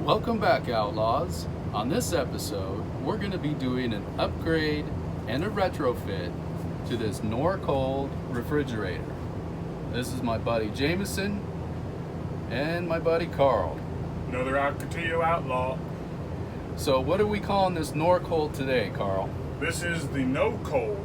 Welcome back, Outlaws. On this episode, we're going to be doing an upgrade and a retrofit to this Norcold refrigerator. This is my buddy Jameson and my buddy Carl. Another Alcatillo Outlaw. So what are we calling this Norcold today, Carl? This is the Norcold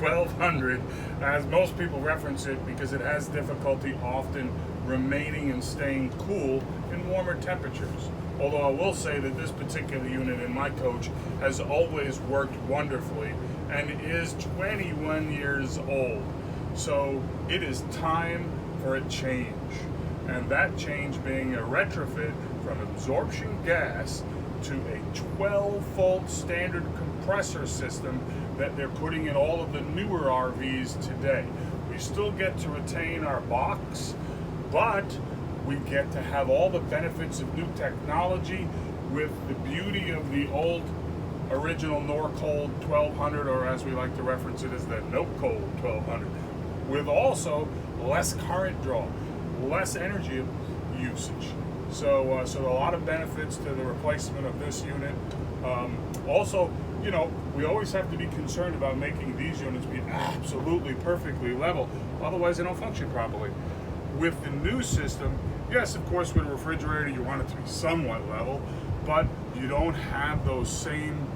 1200, as most people reference it because it has difficulty often remaining and staying cool in warmer temperatures. Although I will say that this particular unit in my coach has always worked wonderfully and is 21 years old. So it is time for a change. And that change being a retrofit from absorption gas to a 12-volt standard compressor system that they're putting in all of the newer RVs today. We still get to retain our box, but we get to have all the benefits of new technology with the beauty of the old original Norcold 1200, or as we like to reference it as the Norcold 1200, with also less current draw, less energy usage. So a lot of benefits to the replacement of this unit. Also, you know, we always have to be concerned about making these units be absolutely perfectly level, otherwise they don't function properly. With the new system, yes, of course, with a refrigerator, you want it to be somewhat level, but you don't have those same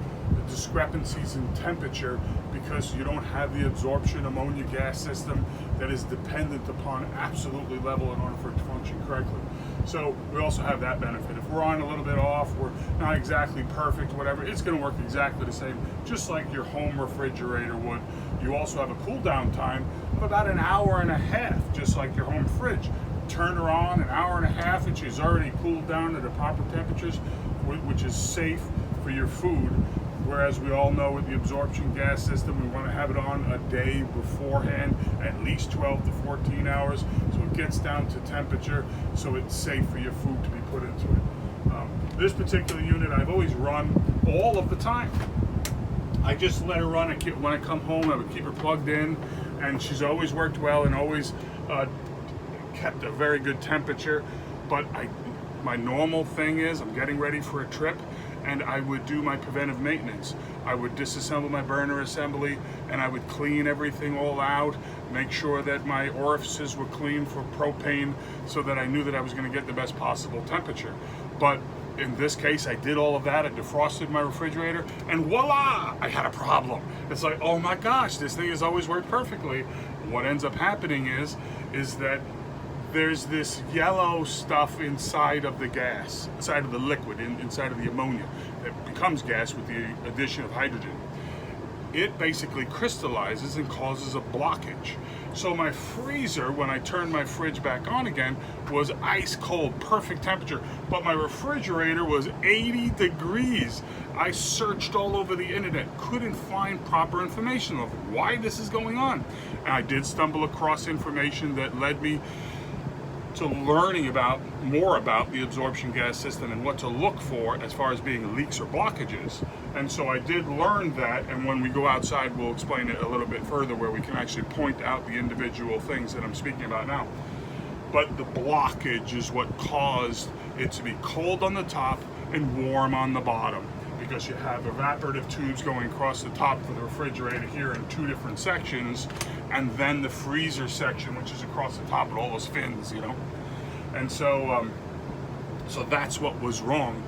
discrepancies in temperature because you don't have the absorption ammonia gas system that is dependent upon absolutely level in order for it to function correctly. So we also have that benefit. If we're on a little bit off, we're not exactly perfect, whatever, it's going to work exactly the same, just like your home refrigerator would. You also have a cool down time of about an hour and a half, just like your home fridge. Turn her on an hour and a half and she's already cooled down to the proper temperatures, which is safe for your food. Whereas we all know with the absorption gas system, we want to have it on a day beforehand, at least 12 to 14 hours, so it gets down to temperature, so it's safe for your food to be put into it. This particular unit I've always run all of the time. I just let her run. When I come home, I would keep her plugged in, and she's always worked well and always kept a very good temperature. But my normal thing is I'm getting ready for a trip, and I would do my preventive maintenance. I would disassemble my burner assembly, and I would clean everything all out, make sure that my orifices were clean for propane so that I knew that I was going to get the best possible temperature. But in this case, I did all of that. I defrosted my refrigerator, and voila, I had a problem. It's like, oh my gosh, this thing has always worked perfectly. What ends up happening is that there's this yellow stuff inside of the gas, inside of the liquid, inside of the ammonia that becomes gas with the addition of hydrogen. It basically crystallizes and causes a blockage. So my freezer, when I turned my fridge back on again, was ice cold, perfect temperature, but my refrigerator was 80 degrees. I searched all over the internet, couldn't find proper information of why this is going on. And I did stumble across information that led me to learning more about the absorption gas system and what to look for as far as being leaks or blockages. And so I did learn that, and when we go outside we'll explain it a little bit further where we can actually point out the individual things that I'm speaking about now. But the blockage is what caused it to be cold on the top and warm on the bottom, because you have evaporative tubes going across the top for the refrigerator here in two different sections, and then the freezer section, which is across the top with all those fins, you know. And so that's what was wrong,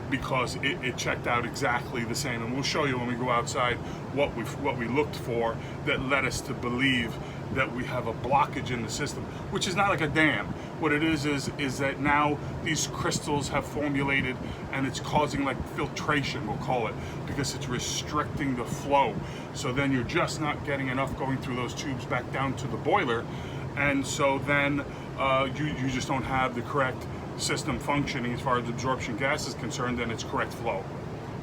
because it checked out exactly the same. And we'll show you when we go outside what we looked for that led us to believe that we have a blockage in the system, which is not like a dam. What it is that now these crystals have formulated, and it's causing like filtration, we'll call it, because it's restricting the flow. So then you're just not getting enough going through those tubes back down to the boiler, and so then you just don't have the correct system functioning as far as absorption gas is concerned and its correct flow.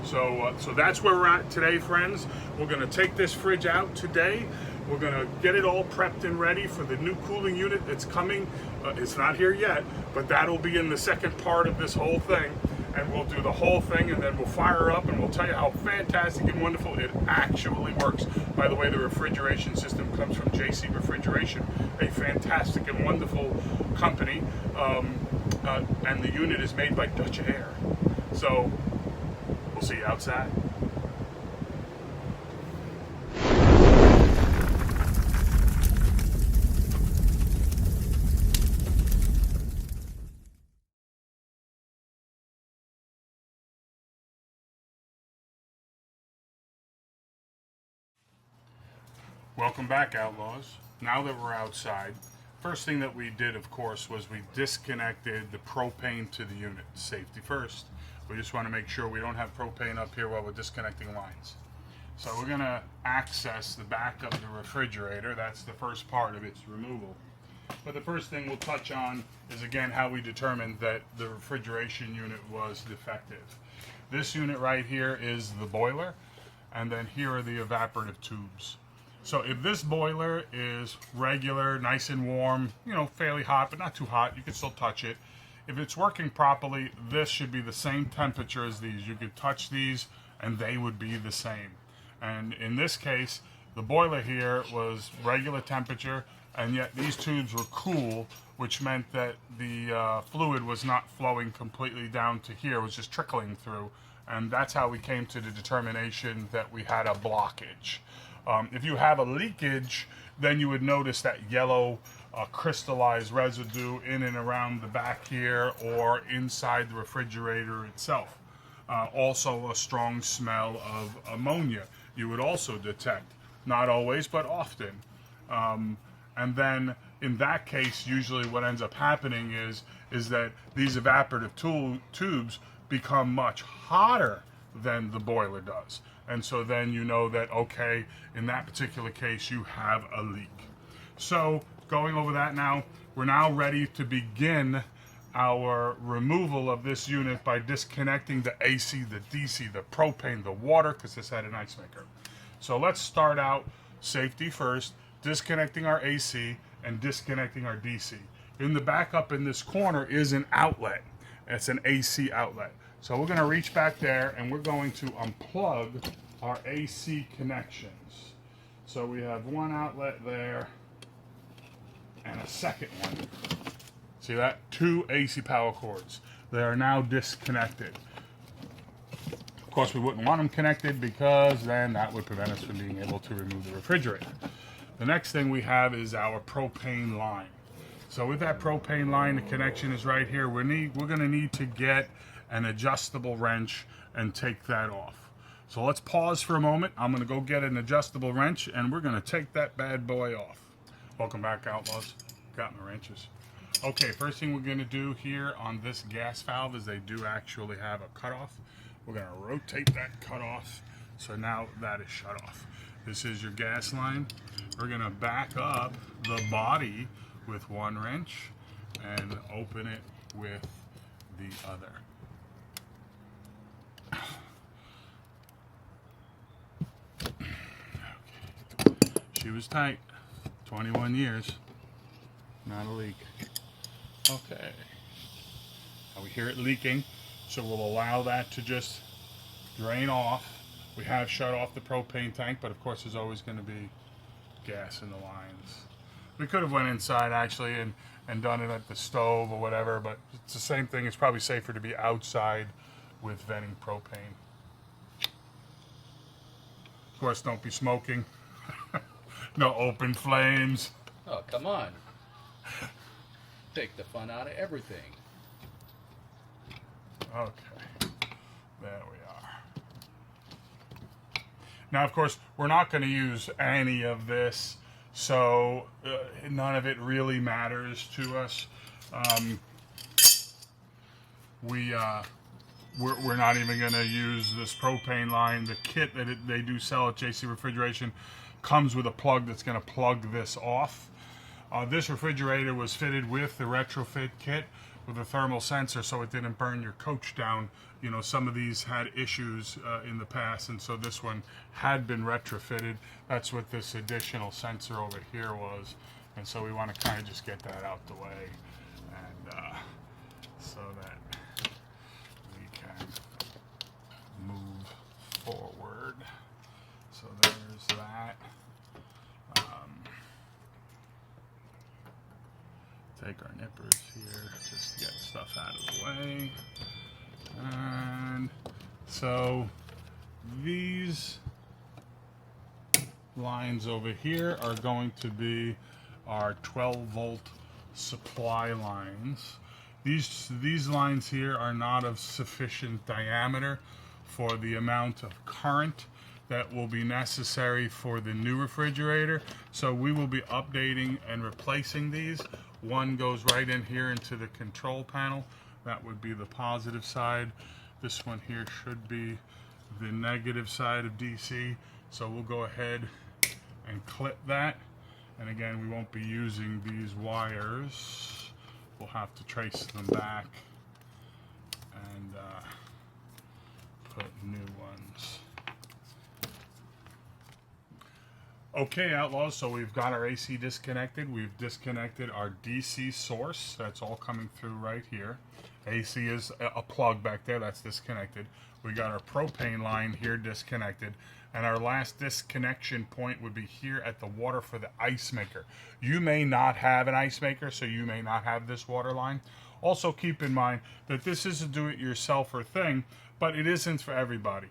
So that's where we're at today, friends. We're going to take this fridge out today. We're going to get it all prepped and ready for the new cooling unit that's coming. It's not here yet, but that'll be in the second part of this whole thing. And we'll do the whole thing, and then we'll fire up, and we'll tell you how fantastic and wonderful it actually works. By the way, the refrigeration system comes from JC Refrigeration, a fantastic and wonderful company. and the unit is made by Dutch Air. So we'll see you outside. Welcome back, Outlaws. Now that we're outside, first thing that we did, of course, was we disconnected the propane to the unit. Safety first. We just want to make sure we don't have propane up here while we're disconnecting lines. So we're going to access the back of the refrigerator. That's the first part of its removal. But the first thing we'll touch on is, again, how we determined that the refrigeration unit was defective. This unit right here is the boiler, and then here are the evaporative tubes. So if this boiler is regular, nice and warm, you know, fairly hot, but not too hot, you can still touch it. If it's working properly, this should be the same temperature as these. You could touch these and they would be the same. And in this case, the boiler here was regular temperature, and yet these tubes were cool, which meant that the fluid was not flowing completely down to here, it was just trickling through. And that's how we came to the determination that we had a blockage. If you have a leakage, then you would notice that yellow crystallized residue in and around the back here or inside the refrigerator itself. Also a strong smell of ammonia you would also detect. Not always, but often. And then in that case, usually what ends up happening is that these evaporative tubes become much hotter than the boiler does. And so then you know that, okay, in that particular case, you have a leak. So going over that now, we're now ready to begin our removal of this unit by disconnecting the AC, the DC, the propane, the water, because this had an ice maker. So let's start out safety first, disconnecting our AC and disconnecting our DC. In the back up in this corner is an outlet. It's an AC outlet. So we're going to reach back there and we're going to unplug our AC connections. So we have one outlet there and a second one. See that? 2 AC power cords. They are now disconnected. Of course, we wouldn't want them connected because then that would prevent us from being able to remove the refrigerator. The next thing we have is our propane line. So with that propane line, the connection is right here. We're going to need to get an adjustable wrench and take that off. So let's pause for a moment. I'm going to go get an adjustable wrench and we're going to take that bad boy off. Welcome back, Outlaws. Got my wrenches. Okay, first thing we're going to do here on this gas valve is they do actually have a cutoff. We're going to rotate that cutoff so now that is shut off. This is your gas line. We're going to back up the body with one wrench and open it with the other. Okay. She was tight. 21 years. Not a leak. Okay. Now we hear it leaking, so we'll allow that to just drain off. We have shut off the propane tank, but of course there's always going to be gas in the lines. We could have went inside actually and done it at the stove or whatever, but it's the same thing. It's probably safer to be outside with venting propane. Of course, don't be smoking. No open flames. Oh, come on. Take the fun out of everything. Okay, there we are. Now, of course, we're not going to use any of this, so none of it really matters to us. We're not even going to use this propane line. The kit that they do sell at JC Refrigeration comes with a plug that's going to plug this off. This refrigerator was fitted with the retrofit kit with a thermal sensor so it didn't burn your coach down. You know, some of these had issues in the past, and so this one had been retrofitted. That's what this additional sensor over here was, and so we want to kind of just get that out the way, and so that we can move forward. So there's that. Take our nip wipers here just to get stuff out of the way. And so these lines over here are going to be our 12-volt supply lines. These lines here are not of sufficient diameter for the amount of current that will be necessary for the new refrigerator. So we will be updating and replacing these. One goes right in here into the control panel. That would be the positive side. This one here should be the negative side of DC. So we'll go ahead and clip that. And again, we won't be using these wires. We'll have to trace them back and put new ones. Okay, Outlaws, so we've got our AC disconnected. We've disconnected our DC source. That's all coming through right here. AC is a plug back there. That's disconnected. We got our propane line here disconnected. And our last disconnection point would be here at the water for the ice maker. You may not have an ice maker, so you may not have this water line. Also keep in mind that this is a do-it-yourselfer thing, but it isn't for everybody.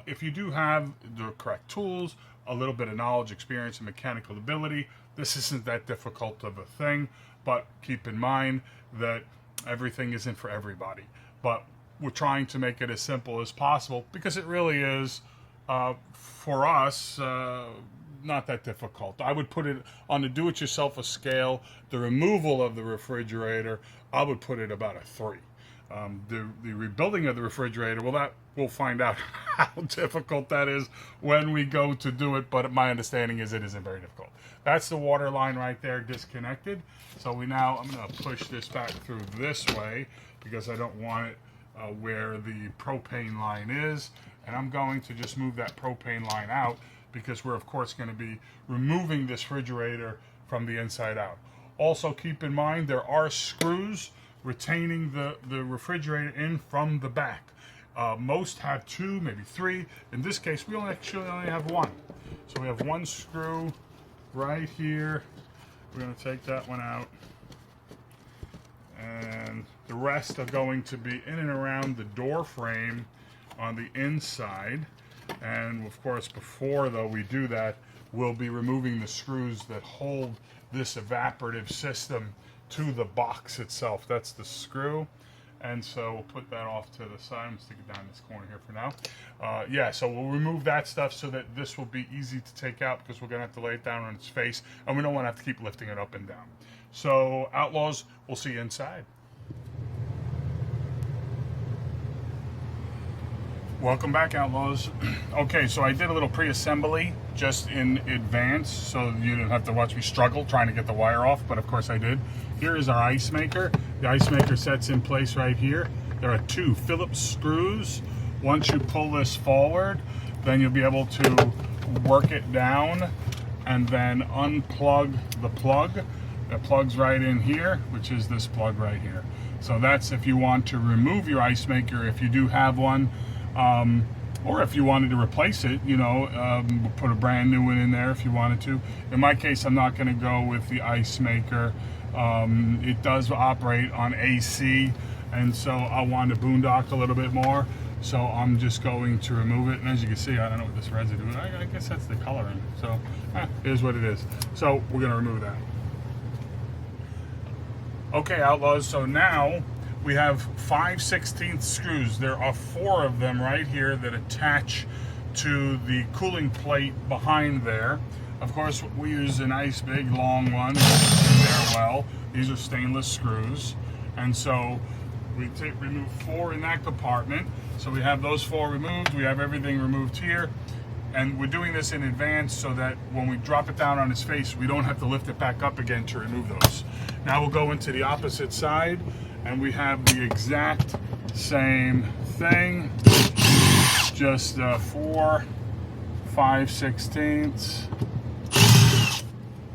If you do have the correct tools, a little bit of knowledge, experience, and mechanical ability, this isn't that difficult of a thing, but keep in mind that everything isn't for everybody. But we're trying to make it as simple as possible because it really is, for us, not that difficult. I would put it on the do-it-yourself scale. The removal of the refrigerator, I would put it about a 3. The rebuilding of the refrigerator, well, that we'll find out how difficult that is when we go to do it, but my understanding is it isn't very difficult. That's the water line right there disconnected. So I'm going to push this back through this way because I don't want it where the propane line is. And I'm going to just move that propane line out because we're, of course, going to be removing this refrigerator from the inside out. Also, keep in mind there are screws retaining the refrigerator in from the back. Most have 2, maybe 3. In this case, we actually only have 1. So we have 1 screw right here. We're going to take that one out. And the rest are going to be in and around the door frame on the inside. And of course, before though we do that, we'll be removing the screws that hold this evaporative system to the box itself. That's the screw. And so we'll put that off to the side. I'm gonna stick it down this corner here for now. Yeah, so we'll remove that stuff so that this will be easy to take out because we're gonna have to lay it down on its face and we don't wanna have to keep lifting it up and down. So Outlaws, we'll see you inside. Welcome back, Outlaws. Okay, so I did a little pre-assembly just in advance so you didn't have to watch me struggle trying to get the wire off, but of course I did. Here is our ice maker. The ice maker sets in place right here. There are 2 Phillips screws. Once you pull this forward, then you'll be able to work it down and then unplug the plug. It plugs right in here, which is this plug right here. So that's if you want to remove your ice maker, if you do have one. Or if you wanted to replace it, put a brand new one in there if you wanted to. In my case, I'm not going to go with the ice maker. It does operate on AC, and so I want to boondock a little bit more. So I'm just going to remove it. And as you can see, I don't know what this residue is. I guess that's the coloring. So here's what it is. So we're going to remove that. Okay, Outlaws, so now we have 5/16 screws. There are 4 of them right here that attach to the cooling plate behind there. Of course, we use a nice big long one in there well. These are stainless screws. And so we remove 4 in that compartment. So we have those 4 removed. We have everything removed here. And we're doing this in advance so that when we drop it down on its face, we don't have to lift it back up again to remove those. Now we'll go into the opposite side. And we have the exact same thing, just 4 5/16.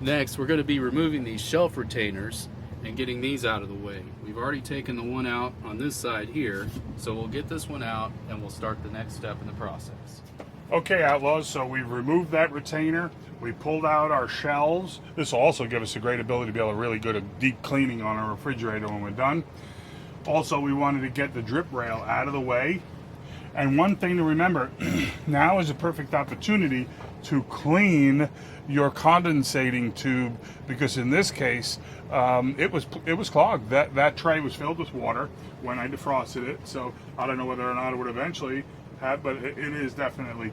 Next, we're going to be removing these shelf retainers and getting these out of the way. We've already taken the one out on this side here, so we'll get this one out and we'll start the next step in the process. Okay, Outlaws, so we've removed that retainer. We pulled out our shelves. This will also give us a great ability to be able to really good at deep cleaning on our refrigerator when we're done. Also, we wanted to get the drip rail out of the way. And one thing to remember, now is a perfect opportunity to clean your condensating tube, because in this case, it was clogged. That tray was filled with water when I defrosted it. So I don't know whether or not it would eventually have, but it is definitely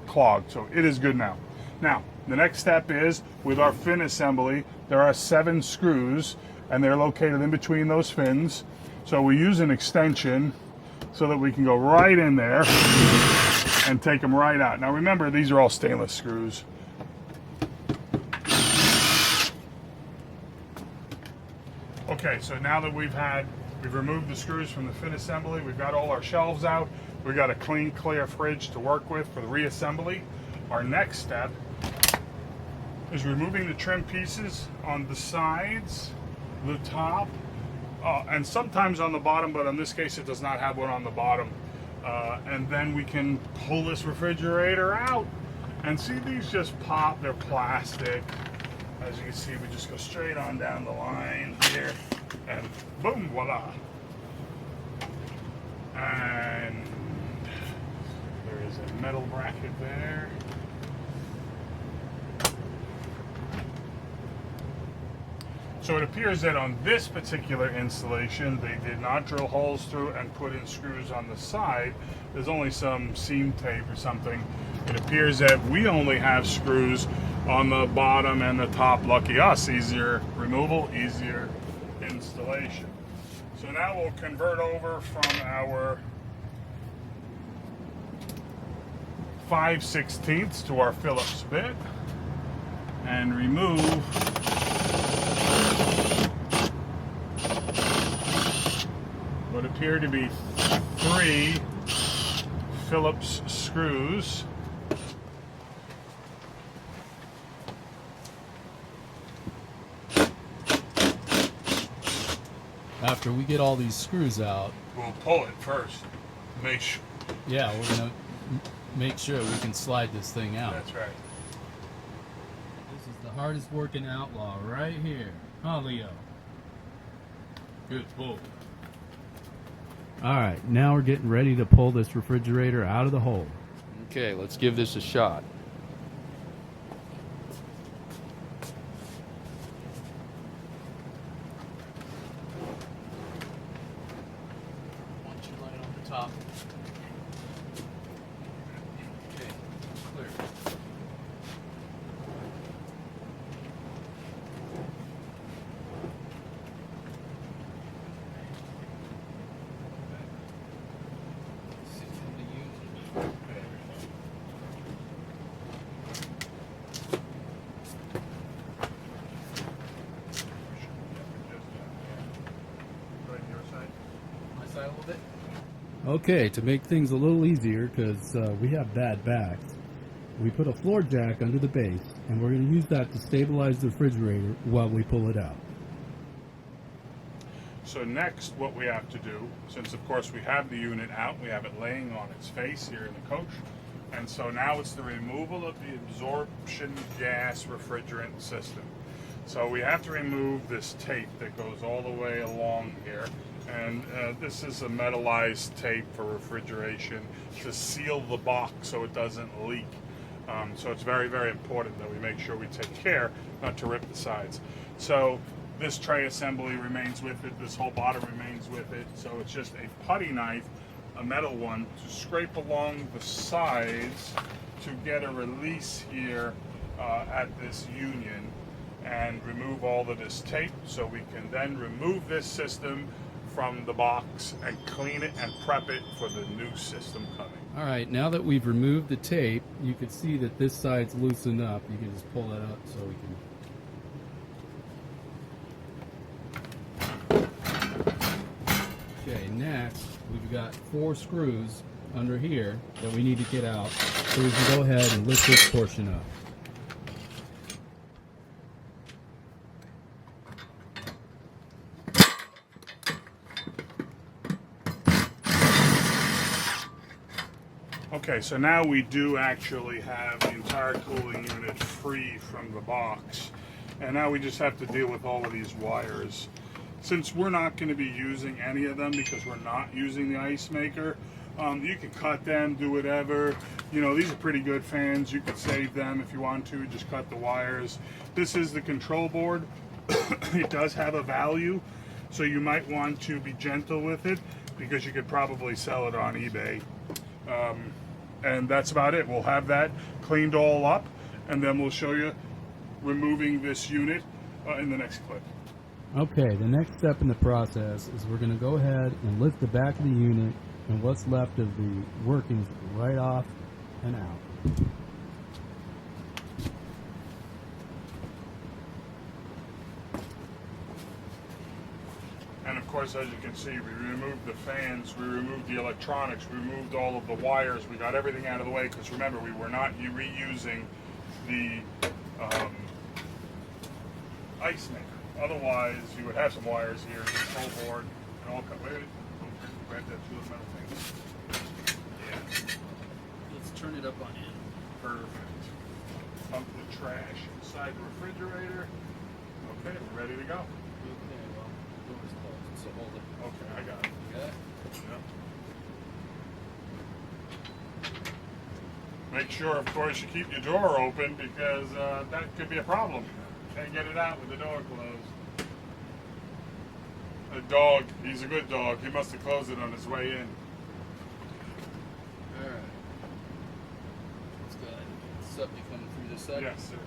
clogged. So it is good now. Now, the next step is with our fin assembly, there are 7 screws and they're located in between those fins. So we use an extension so that we can go right in there and take them right out. Now remember, these are all stainless screws. Okay, so now that we've removed the screws from the fin assembly, we've got all our shelves out, we've got a clean, clear fridge to work with for the reassembly. Our next step is removing the trim pieces on the sides, the top, and sometimes on the bottom, but in this case it does not have one on the bottom. And then we can pull this refrigerator out. And see, these just pop, they're plastic. As you can see, we just go straight on down the line here, and boom, voila. And there is a metal bracket there. So it appears that on this particular installation, they did not drill holes through and put in screws on the side. There's only some seam tape or something. It appears that we only have screws on the bottom and the top. Lucky us, easier removal, easier installation. So now we'll convert over from our 5/16 to our Phillips bit and remove what appear to be 3 Phillips screws. After we get all these screws out, We'll pull it first. yeah, we're gonna make sure we can slide this thing out. That's right. This is the hardest working outlaw right here. Huh, Leo? Good pull. All right, now we're getting ready to pull this refrigerator out of the hole. Okay, let's give this a shot. Why don't you lay it on the top? Okay, clear. Okay, to make things a little easier, because we have bad backs, we put a floor jack under the base, and we're going to use that to stabilize the refrigerator while we pull it out. So next, what we have to do, since of course we have the unit out, we have it laying on its face here in the coach, and so now it's the removal of the absorption gas refrigerant system. So we have to remove this tape that goes all the way along here, and this is a metallized tape for refrigeration to seal the box so it doesn't leak. So it's very, very important that we make sure we take care not to rip the sides. So this tray assembly remains with it, this whole bottom remains with it, so it's just a putty knife, a metal one, to scrape along the sides to get a release here at this union and remove all of this tape, so we can then remove this system from the box and clean it and prep it for the new system coming. All right, now that we've removed the tape, you can see that this side's loosened up. You can just pull that up so we can... Okay, next we've got 4 screws under here that we need to get out, so we can go ahead and lift this portion up. Okay, so now we do actually have the entire cooling unit free from the box. And now we just have to deal with all of these wires. Since we're not going to be using any of them because we're not using the ice maker, you can cut them, do whatever. You know, these are pretty good fans. You could save them if you want to, just cut the wires. This is the control board. It does have a value, so you might want to be gentle with it because you could probably sell it on eBay. And that's about it. We'll have that cleaned all up, and then we'll show you removing this unit in the next clip. Okay, the next step in the process is we're going to go ahead and lift the back of the unit and what's left of the workings right off and out. And of course, as you can see, we removed the fans, we removed the electronics, we removed all of the wires, we got everything out of the way because remember, we were not reusing the ice maker. Otherwise, you would have some wires here, control board, and all. Wait, grab that two metal things. Yeah. Let's turn it up on in. Perfect. Dump the trash inside the refrigerator. Okay, we're ready to go. Okay, well, the door's closed, so hold it. Okay, I got it. You got it? Yep. Make sure, of course, you keep your door open because that could be a problem. Can't get it out with the door closed. The dog, he's a good dog. He must have closed it on his way in. Alright. Let's go ahead and get something coming through this side. Yes, sir.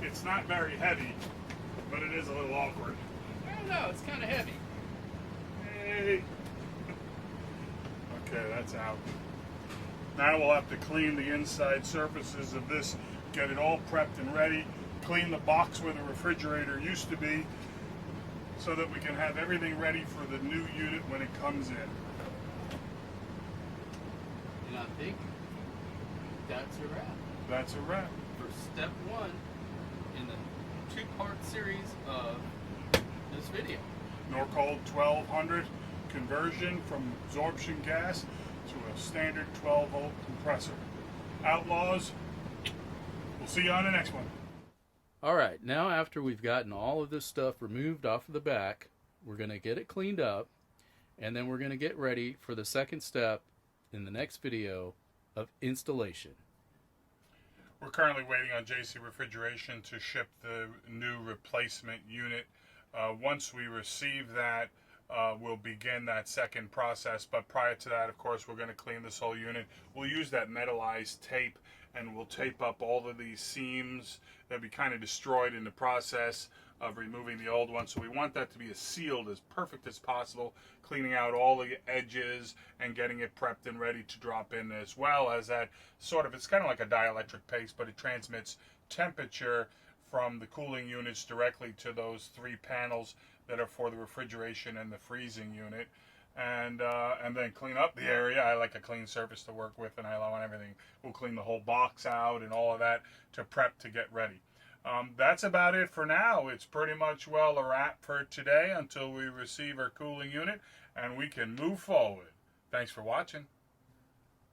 It's not very heavy, but it is a little awkward. I don't know, it's kind of heavy. Hey. Okay, that's out. Now we'll have to clean the inside surfaces of this, get it all prepped and ready, clean the box where the refrigerator used to be, so that we can have everything ready for the new unit when it comes in. And I think that's a wrap That's a wrap. for step one in the two-part series of this video. Norcold 1200 conversion from absorption gas to a standard 12-volt compressor. Outlaws, we'll see you on the next one. Alright, now after we've gotten all of this stuff removed off of the back, we're going to get it cleaned up, and then we're going to get ready for the second step in the next video of installation. We're currently waiting on JC Refrigeration to ship the new replacement unit. Once we receive that, we'll begin that second process. But prior to that, of course, we're going to clean this whole unit. We'll use that metallized tape, and we'll tape up all of these seams that we kind of destroyed in the process of removing the old one. So we want that to be as sealed, as perfect as possible, cleaning out all the edges and getting it prepped and ready to drop in, as well as that sort of, it's kind of like a dielectric paste, but it transmits temperature from the cooling units directly to those three panels that are for the refrigeration and the freezing unit. And then clean up the area. I like a clean surface to work with, and I want everything. We'll clean the whole box out and all of that to prep to get ready. That's about it for now. It's pretty much well a wrap for today until we receive our cooling unit and we can move forward. Thanks for watching.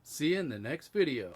See you in the next video.